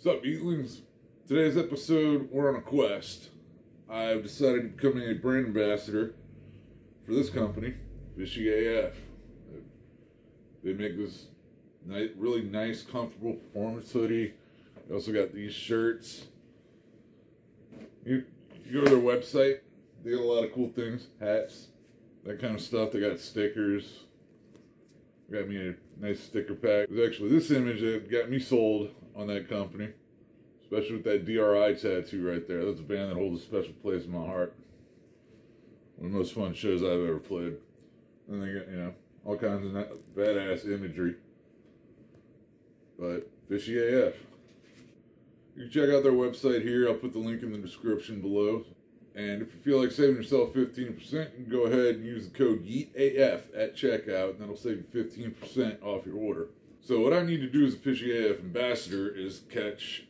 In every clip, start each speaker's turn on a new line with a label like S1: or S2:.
S1: What's up, Eatlings? Today's episode, we're on a quest. I've decided to become a brand ambassador for this company, Fishy AF. They make this really nice, comfortable performance hoodie. They also got these shirts. You go to their website, they got a lot of cool things, hats, that kind of stuff. They got stickers. Got me a nice sticker pack. It was actually this image that got me sold on that company, especially with that DRI tattoo right there. That's a band that holds a special place in my heart. One of the most fun shows I've ever played. And they got, all kinds of badass imagery. But Fishy AF. You can check out their website here. I'll put the link in the description below. And if you feel like saving yourself 15%, you can go ahead and use the code YEATAF at checkout, and that'll save you 15% off your order. So what I need to do as a Fishy AF ambassador is catch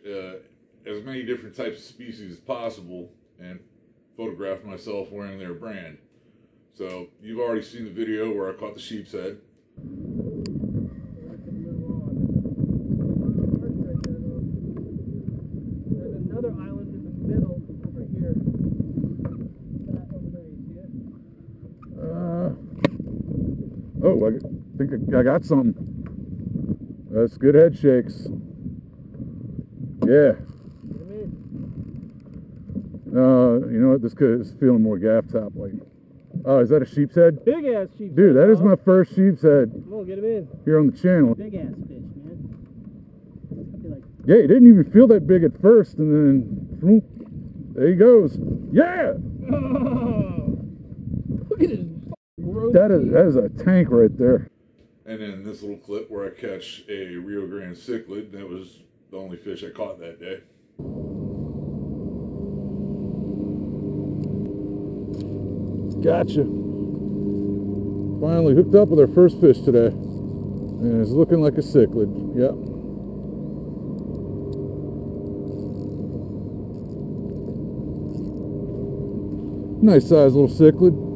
S1: as many different types of species as possible and photograph myself wearing their brand. So you've already seen the video where I caught the sheep's head.
S2: There's another island in the middle over here. That over there, you see it?
S3: Oh, I think I got something. That's good head shakes. Yeah. You know what? This is feeling more gaff top like. Oh, is that a sheep's head?
S2: Big ass sheep's
S3: Dude,
S2: head,
S3: that is my first sheep's head
S2: Come on, get him in.
S3: here on the channel.
S2: Big ass fish, man. I feel like
S3: Yeah, he didn't even feel that big at first, and then whoop, there he goes. Yeah!
S2: look at his gross
S3: That is a tank right there.
S1: And then this little clip where I catch a Rio Grande cichlid. That was the only fish I caught that day.
S3: Gotcha. Finally hooked up with our first fish today. And it's looking like a cichlid. Yep. Nice size little cichlid.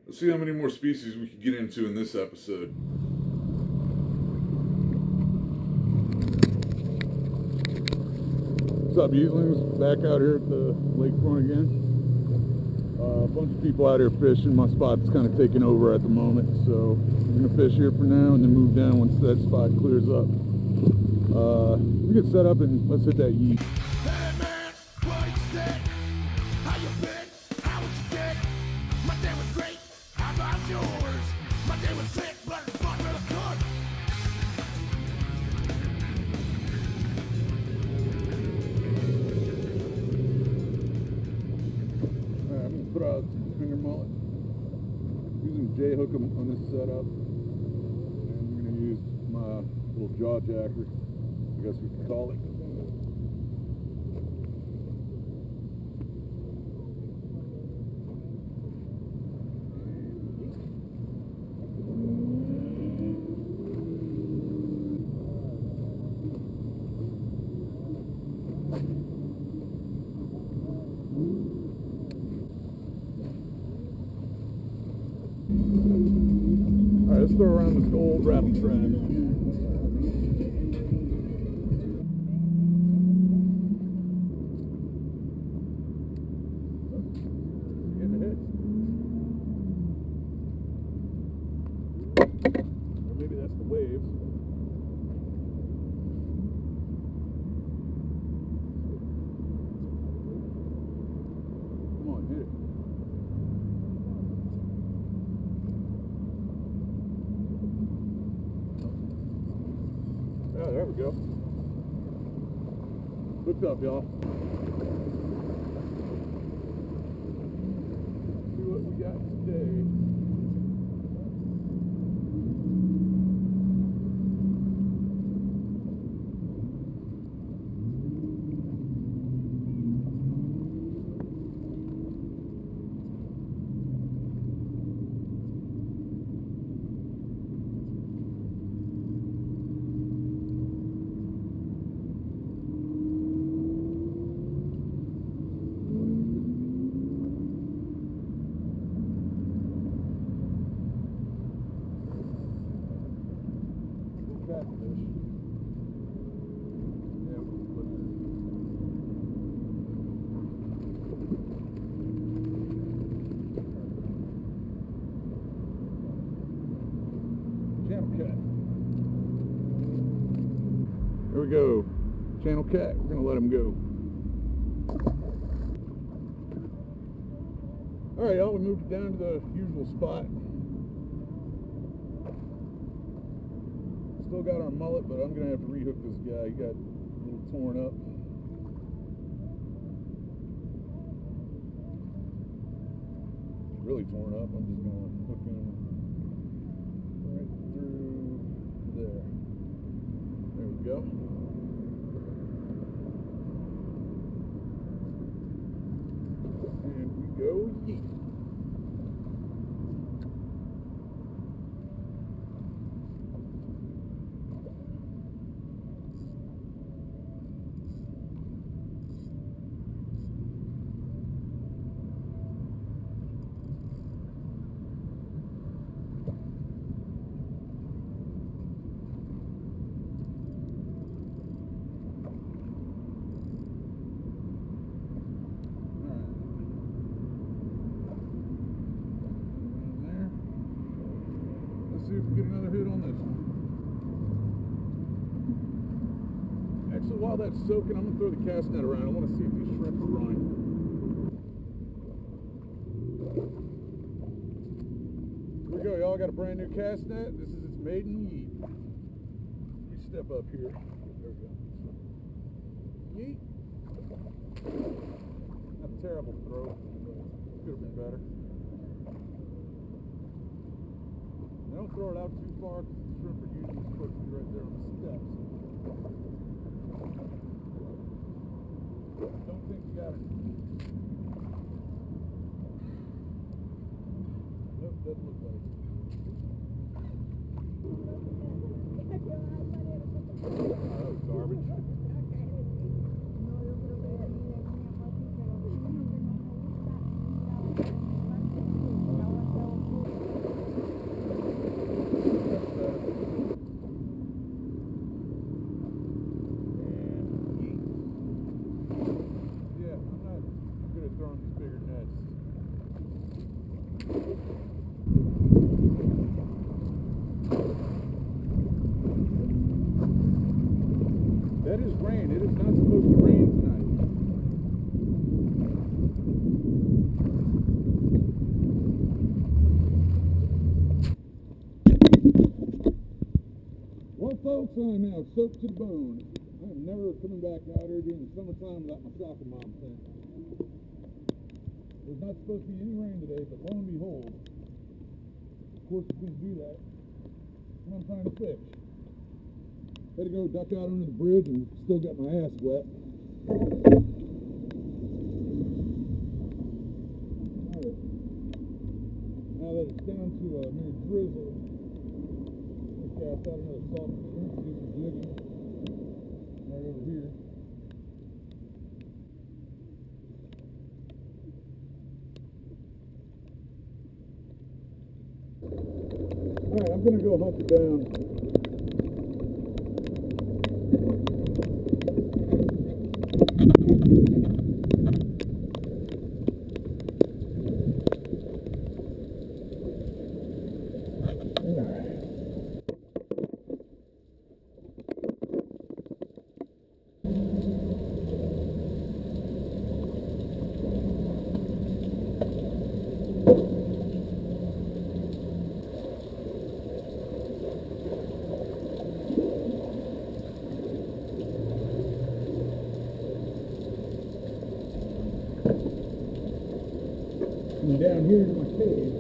S1: Let's see how many more species we can get into in this episode.
S3: What's up, Eatlings? Back out here at the lakefront again. A bunch of people out here fishing. My spot's kind of taking over at the moment, so we're gonna fish here for now and then move down once that spot clears up. We get set up and let's hit that yeet.
S4: Hey man, what you say? How you been? How was your day? My day was great. How about yours? My day was sick, but it's fun really good.
S3: Alright, I'm gonna put out finger mullet. Using J hook on this setup, and I'm gonna use my little jaw jacker, I guess we could call it. Alright, let's throw around this old rattle trap. Getting a hit. Or maybe that's the waves. Come on, hit it. Yeah, there we go. Hooked up, y'all. See what we got today. catfish. Yeah, we'll put it. Channel cat. There we go. Channel cat. We're gonna let him go. All right, y'all. We moved it down to the usual spot. Still got our mullet, but I'm gonna have to rehook this guy. He got a little torn up. It's really torn up. I'm just gonna hook him right through there. There we go. And we go yeet. See if we get another hit on this one. Actually, while that's soaking, I'm going to throw the cast net around. I want to see if these shrimp are running. Here we go, y'all. Got a brand new cast net. This is its maiden yeet. Let me step up here. There we go. Yeet. Not a terrible throw, but could have been better. Don't throw it out too far because the shrimp are usually supposed to be right there on the steps. Don't think you got it. Nope, doesn't look like it. Oh, that was garbage. That is rain. It is not supposed to rain tonight. Well, folks, I am now soaked to the bone. I am never coming back out here during the summertime without my soccer mom thing. There's not supposed to be any rain today, but lo and behold, of course it's going to do that when I'm trying to fish. Had to go duck out under the bridge and still got my ass wet. Alright. Now that it's down to a mere drizzle, let's cast out another salt shrimp, do some jigging. Right over here. Alright, I'm going to go hunt it down. And down here to my cave.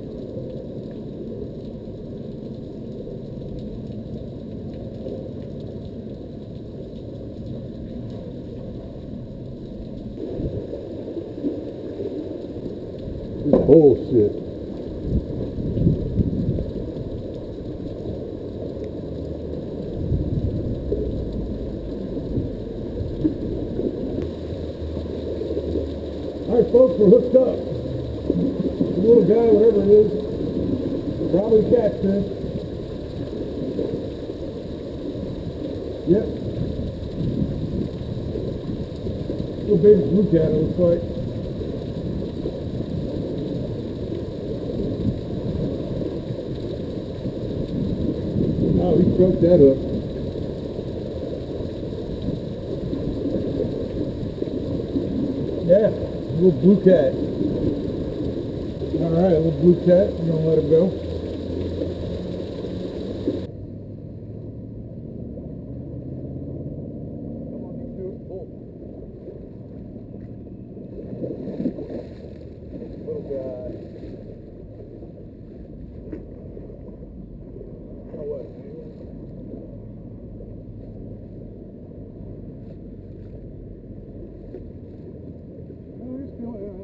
S3: This is bullshit. Alright folks, we're hooked up. The little guy, whatever it is, probably catfish. Yep. Little baby blue cat, it looks like. Oh, he broke that up. Yeah, little blue cat. Alright, little blue cat, I'm gonna let him go. Come on, you do it. Pull. Little guy. Oh, what?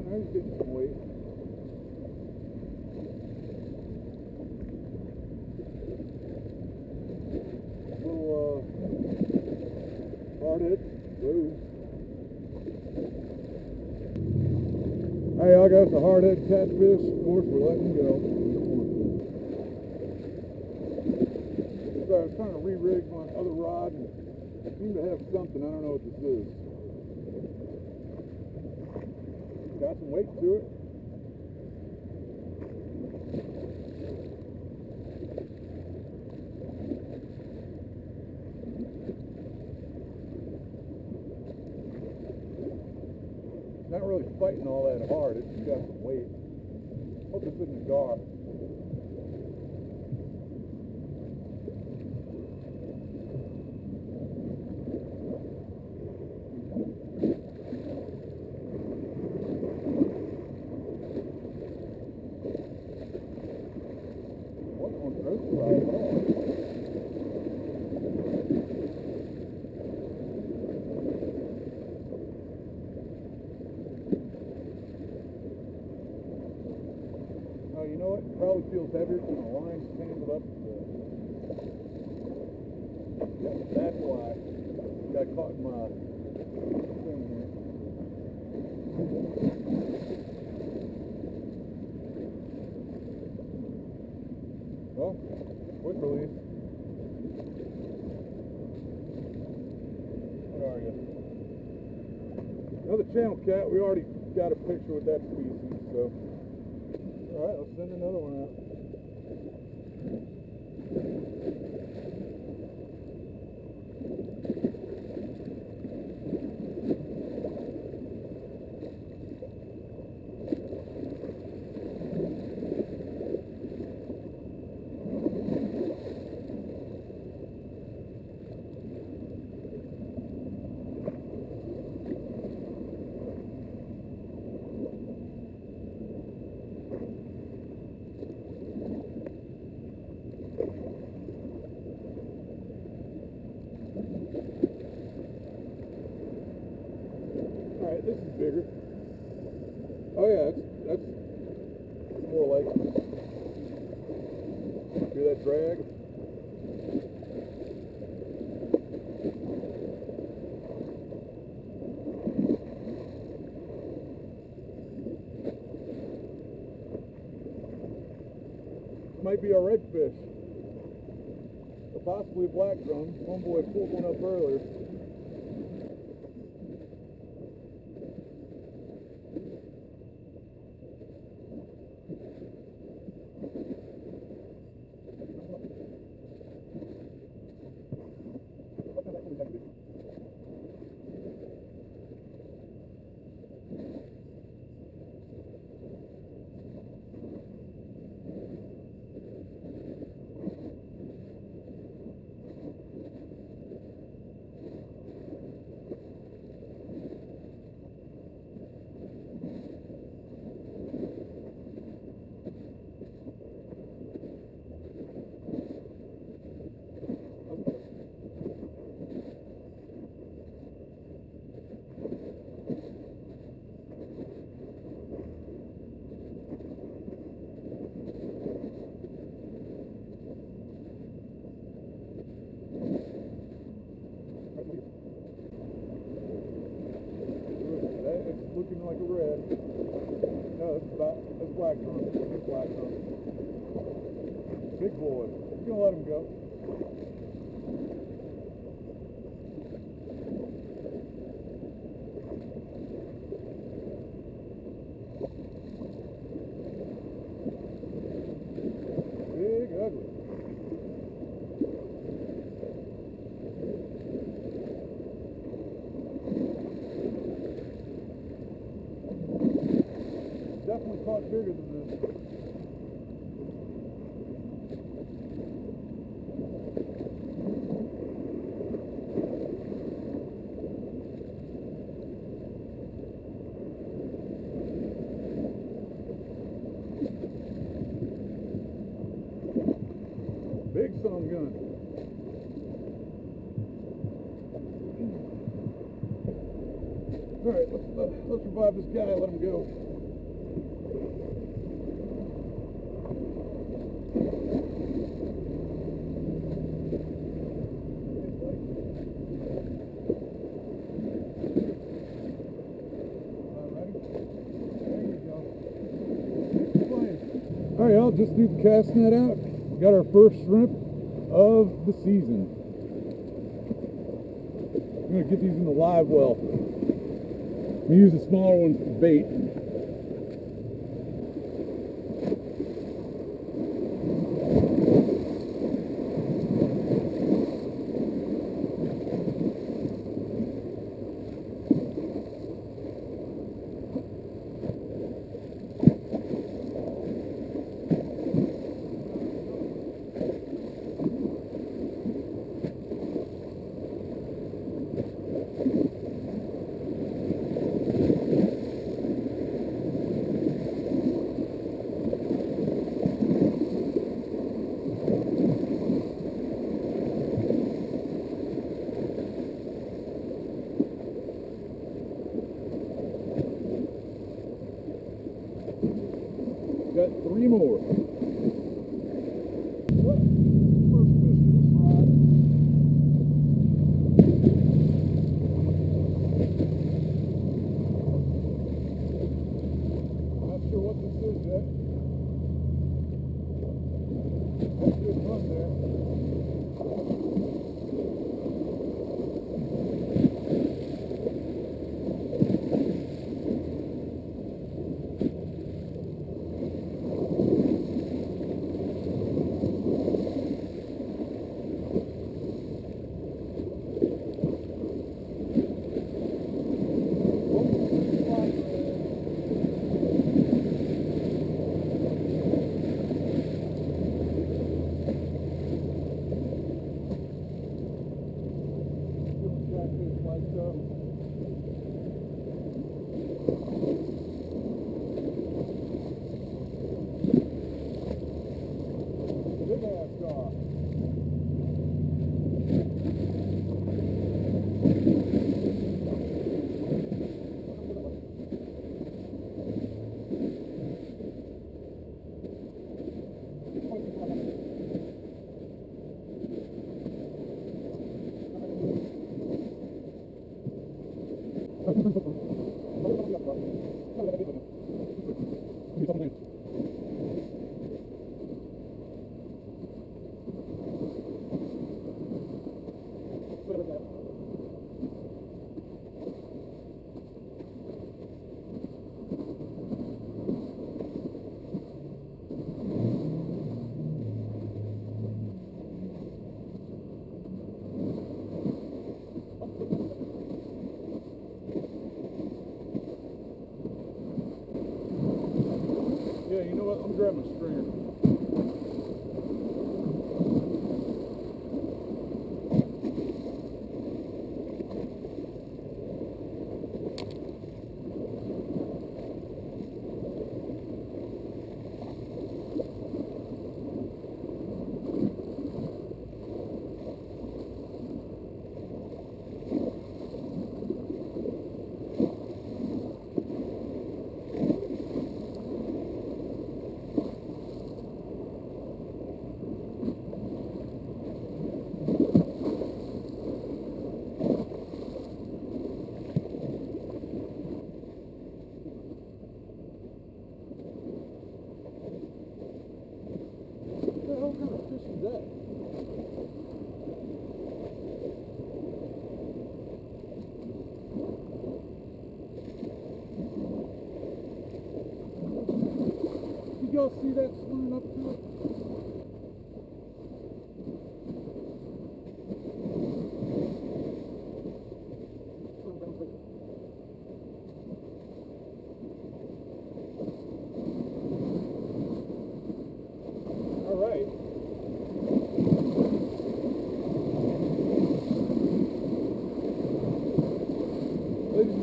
S3: He's getting some weight. Little hardhead. Whoa. Hey, I got us a hardhead catfish. Of course, we're letting go. So I was trying to re-rig my other rod and I seem to have something. I don't know what this is. Got some weight to it. It's not really fighting all that hard. It's just got some weight. Hope it's in the gar. Oh, you know what? It probably feels heavier when the line's tangled up. That's why. Got caught in my thing here. Well, quick release. What are you? Another channel cat. We already got a picture with that species, so. Alright, let's send another one out. Alright, this is bigger. Oh yeah, that's more like it. Hear that drag? This might be a redfish. Or possibly a black drum. Homeboy pulled one up earlier. Looking like a red. No, that's black drum. It's black drum. Big boy. I'm gonna let him go. lot bigger than this. Big sun gun. All right, let's revive this guy. Let him go. All right, I'll just do the cast net out. Got our first shrimp of the season. I'm gonna get these in the live well. I'm gonna use the smaller ones for bait. Got 3 more. First fish of this rod. Not sure what this is yet. That's a good run there. Big ass gar. Yeah, you know what? I'm grabbing a stringer. What kind of fish is that? Did y'all see that swimming up to it?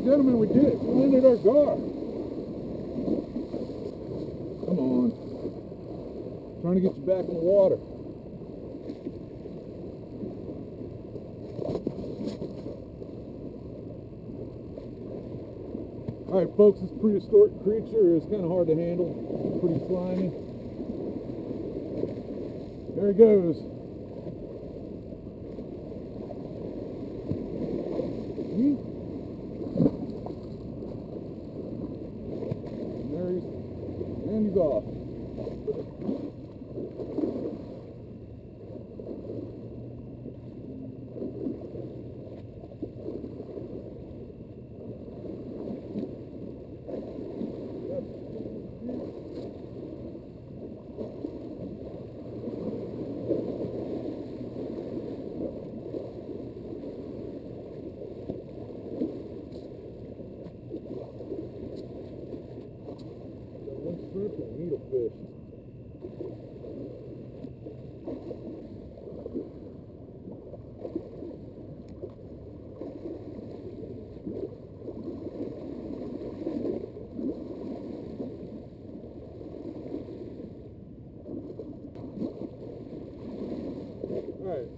S3: gentlemen, we did it. We landed our gar. Come on. Trying to get you back in the water. Alright folks, this prehistoric creature is kind of hard to handle. Pretty slimy. There he goes. And he's off. Needlefish. Alright.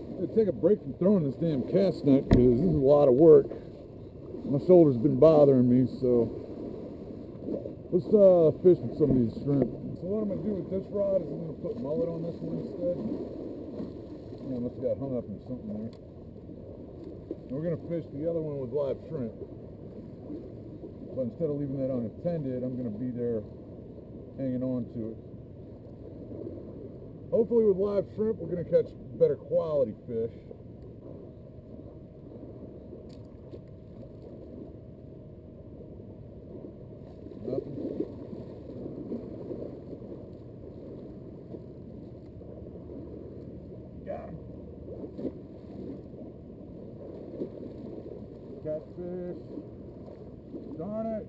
S3: I'm going to take a break from throwing this damn cast net because this is a lot of work. My shoulder's been bothering me, so let's fish with some of these shrimp. So what I'm going to do with this rod is I'm going to put mullet on this one instead. Oh, I must have got hung up in something there. And we're going to fish the other one with live shrimp. But instead of leaving that unattended, I'm going to be there hanging on to it. Hopefully with live shrimp, we're going to catch better quality fish. Nothing. Got him. Catfish. Darn it.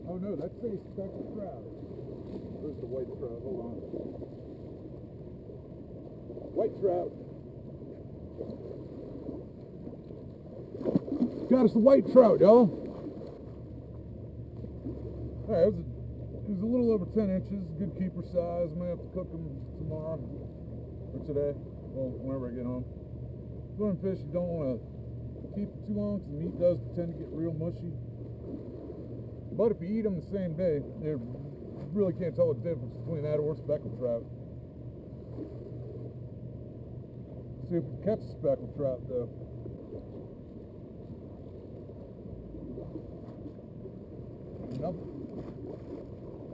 S3: Oh no, that's a speckled trout. Where's the white trout? Hold on. White trout. Got us the white trout, y'all. Alright, it was a little over 10 inches, good keeper size. I may have to cook them tomorrow or today, well, whenever I get home. Swimming fish, you don't want to keep it too long because the meat does tend to get real mushy. But if you eat them the same day, you really can't tell the difference between that or speckled trout. See if we can catch a speckled trout though. Nope.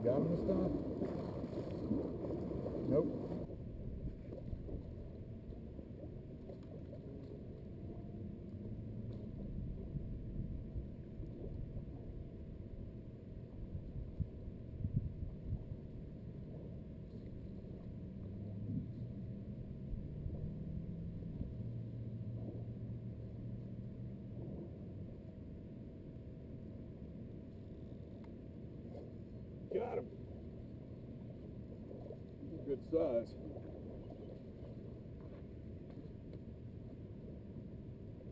S3: Got him this time? Nope. Got him. Good size.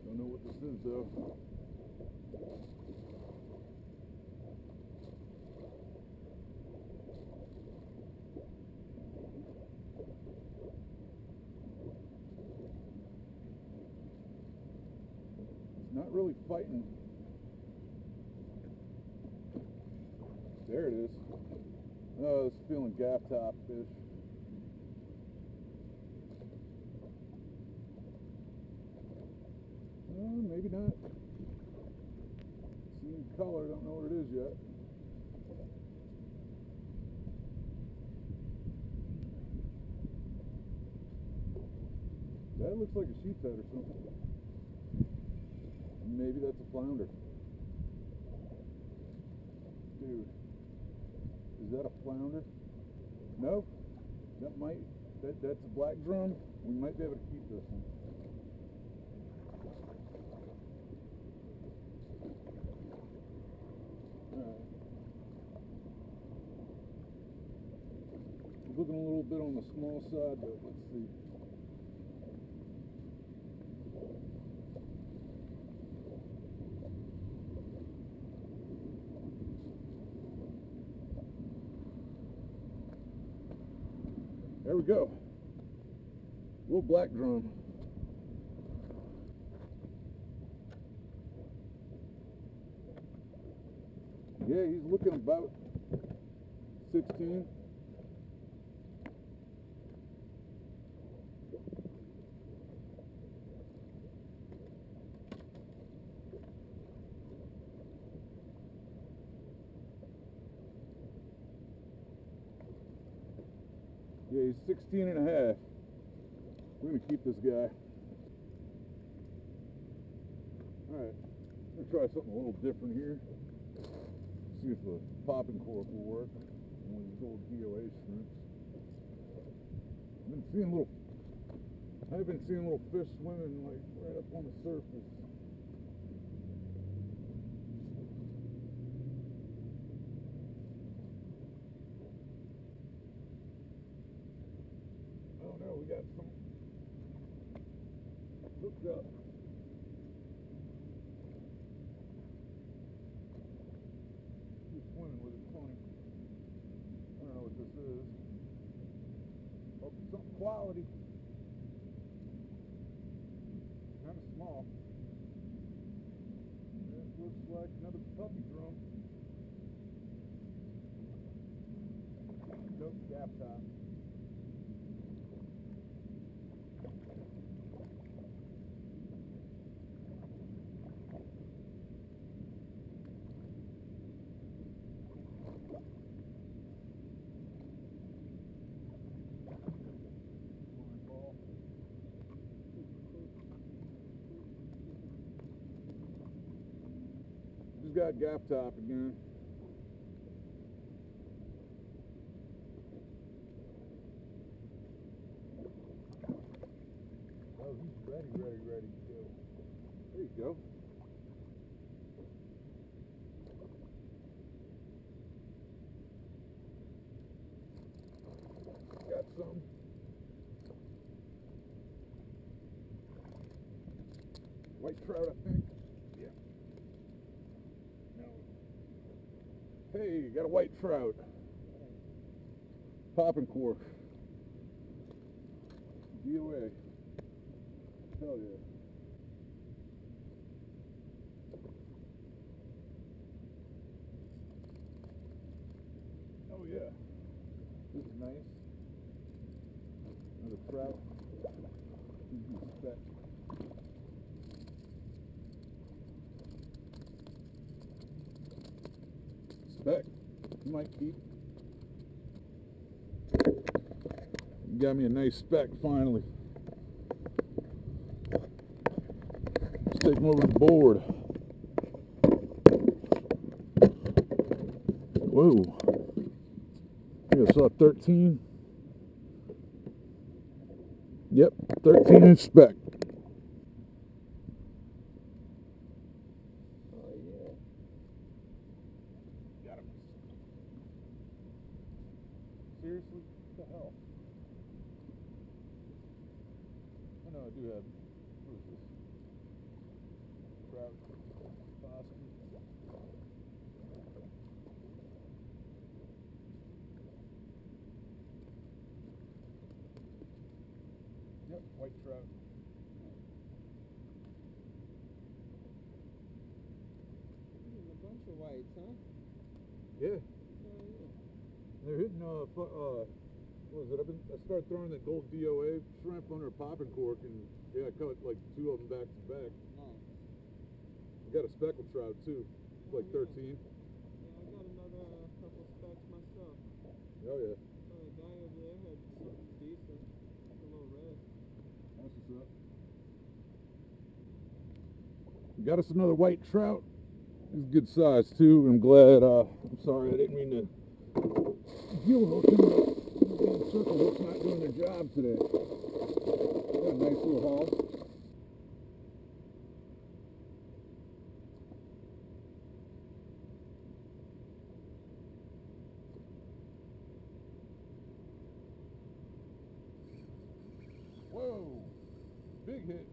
S3: Don't know what this is though. It's not really fighting. There it is. Oh, it's feeling gaff top fish. Maybe not. Seeing color, don't know what it is yet. That looks like a sheephead or something. Maybe that's a flounder. Dude. Is that a flounder? No? That's a black drum. We might be able to keep this one. Alright. It's looking a little bit on the small side, but let's see. we go. Little black drum. Yeah, he's looking about 16. Yeah, he's 16 and a half. We're gonna keep this guy. Alright, I'm gonna try something a little different here. See if the popping cork will work. One of these old DOA shrimps. I've been seeing little fish swimming like right up on the surface. Oh no, we got some hooked up. He's swimming with it, funny. I don't know what this is. Oh, something quality. Kind of small. That looks like another puppy drum. Nope, gap top. Just got gap top again. Oh, he's ready to go. There you go. Got some. White trout, I think. Yeah. No. Hey, got a white trout. Popping cork. DOA. Hell yeah. Oh yeah. This is nice. Another trout. Speck. Speck. You might keep. Got me a nice speck finally. Let's take him over to the board. Whoa. I think I saw 13. Yep, 13-inch speck. Oh yeah. Got him. Seriously? What the hell? I know I do have. What is this? Trout. Boston. Yep, white trout.
S5: A bunch of whites, huh?
S3: Yeah.
S5: Oh, yeah.
S3: They're hitting, what was it? I started throwing that gold DOA shrimp under a popping cork, and yeah, I caught like 2 of them back to back.
S5: Nice.
S3: I got a speckled trout too, like 13.
S5: Yeah, I got another couple specks myself.
S3: Oh yeah.
S5: The guy over there had something decent. A little red.
S3: That's what's up. Got us another white trout. He's good size too. I'm glad. I'm sorry, I didn't mean to gill hook him, but circle hook's not doing their job today. Got a nice little haul. Whoa! Big hit.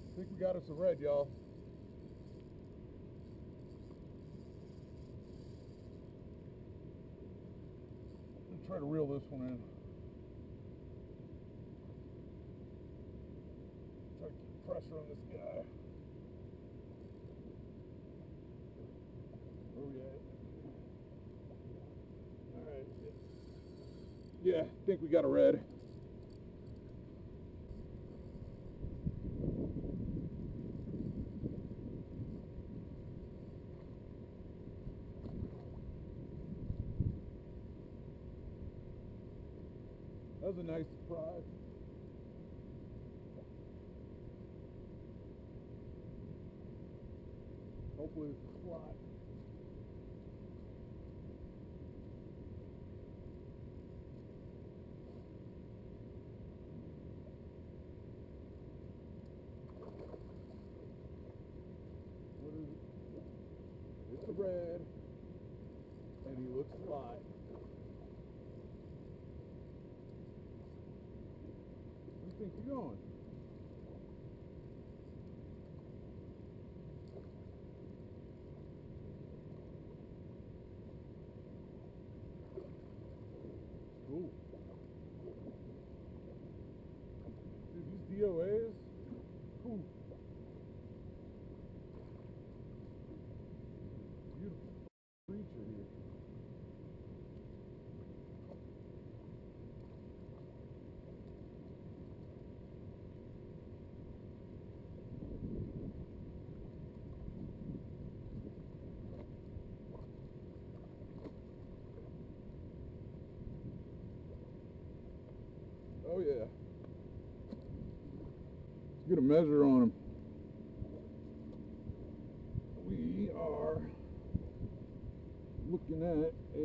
S3: I think we got us a red, y'all. try to reel this one in. Try to keep pressure on this guy. Oh yeah. Alright. Yeah, I think we got a red. That was a nice surprise. Hopefully it's a slot. What is it? It's a red. And he looks fly. Where do you think you're going? Ooh. Dude, these DOAs? Ooh. Beautiful creature here. Oh yeah. Let's get a measure on him. We are looking at a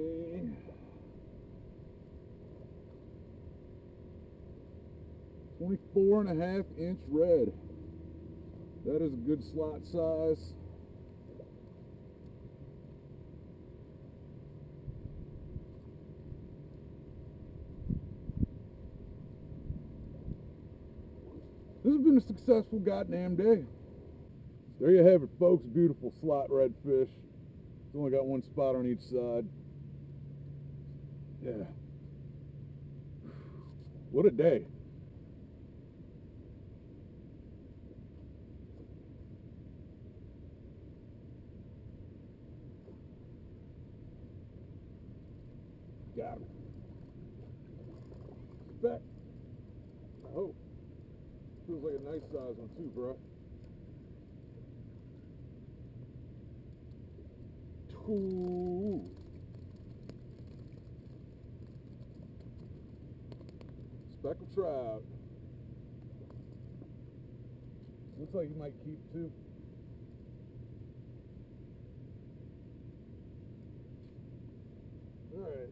S3: 24.5-inch red. That is a good slot size. This has been a successful goddamn day. There you have it, folks. Beautiful slot redfish. It's only got one spot on each side. Yeah. What a day. Got him. Back. I hope. Feels like a nice size one too, bro. Ooh. Speckled trout. Looks like he might keep too. All right.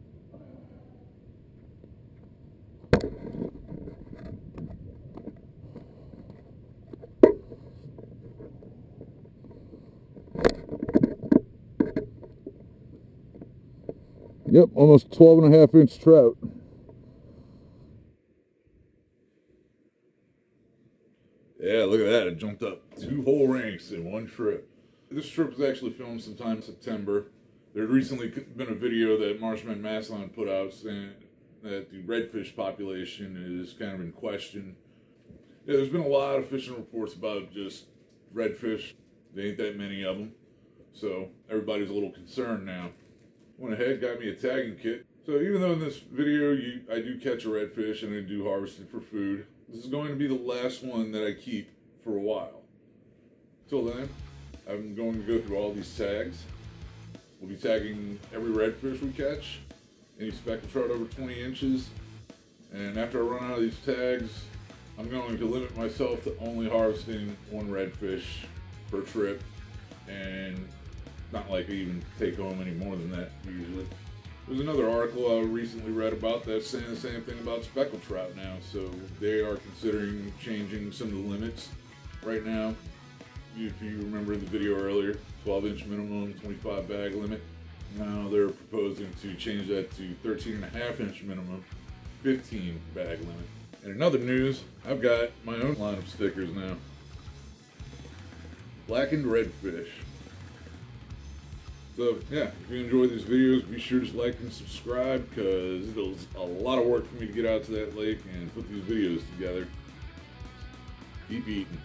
S3: Yep, almost 12.5-inch trout.
S1: Yeah, look at that. It jumped up 2 whole ranks in one trip. This trip was actually filmed sometime in September. There had recently been a video that Marshman Maslon put out saying that the redfish population is kind of in question. Yeah, there's been a lot of fishing reports about just redfish. There ain't that many of them. So everybody's a little concerned now. Went ahead, got me a tagging kit. So even though in this video I do catch a redfish and I do harvest it for food, this is going to be the last one that I keep for a while. Till then, I'm going to go through all these tags. We'll be tagging every redfish we catch, any speckled trout over 20 inches, and after I run out of these tags, I'm going to limit myself to only harvesting 1 redfish per trip, and not like I even take home any more than that usually. There's another article I recently read about that's saying the same thing about speckled trout now, so they are considering changing some of the limits right now. If you remember the video earlier, 12-inch minimum, 25 bag limit. Now they're proposing to change that to 13.5-inch minimum, 15 bag limit. And in other news, I've got my own line of stickers now. Blackened redfish. So, yeah, if you enjoy these videos, be sure to like and subscribe, because it's a lot of work for me to get out to that lake and put these videos together. Keep eating.